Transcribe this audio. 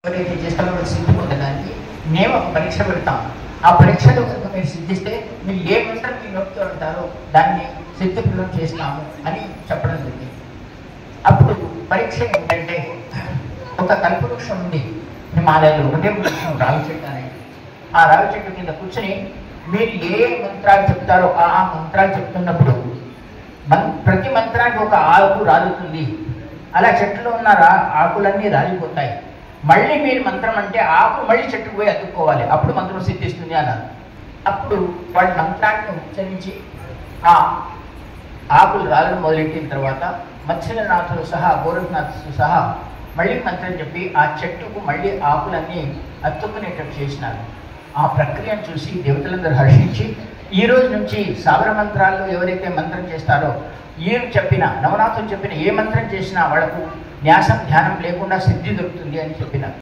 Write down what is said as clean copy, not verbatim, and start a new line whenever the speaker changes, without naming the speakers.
ఎవరైతే చేస్తారో సిద్ధి పొందడానికి మేము ఒక పరీక్ష పెడతాం. ఆ పరీక్షలో కనుక మీరు సిద్ధిస్తే మీరు ఏ మంత్రం మీ నోటితో ఉంటారో దాన్ని సిద్ధిప్రదం చేస్తాము అని చెప్పడం జరిగింది. అప్పుడు పరీక్ష ఏంటంటే, ఒక కల్పవృక్షం ఉంది హిమాలయాల్లో, ఒకటే వృక్షం రావి చెట్టు అనేది. ఆ రావి చెట్టు కింద కూర్చొని మీరు ఏ మంత్రాలు చెప్తారో ఆ మంత్రాలు చెప్తున్నప్పుడు ప్రతి మంత్రానికి ఒక ఆకు రాలుతుంది. అలా చెట్టులో ఉన్న ఆకులన్నీ రాలిపోతాయి. మళ్ళీ మీరు మంత్రం అంటే ఆకు మళ్ళీ చెట్టుకు పోయి అతుక్కోవాలి, అప్పుడు మంత్రం సిద్ధిస్తుంది అన్నారు. అప్పుడు వాళ్ళ మంత్రాన్ని ఉచ్చరించి ఆ ఆకులు రాళ్ళను మొదలెట్టిన తర్వాత మత్స్యనాథులు సహా గోరఖనాథులు సహా మళ్ళీ మంత్రం చెప్పి ఆ చెట్టుకు మళ్ళీ ఆకులన్నీ అతుక్కునేటట్టు చేసినారు. ఆ ప్రక్రియను చూసి దేవతలందరూ హర్షించి ఈ రోజు నుంచి సాగర మంత్రాల్లో ఎవరైతే మంత్రం చేస్తారో ఏం చెప్పినా, నవనాథులు చెప్పిన ఏ మంత్రం చేసినా వాళ్లకు న్యాసం ధ్యానం లేకుండా సిద్ధి దొరుకుతుంది అని చెప్పినారు.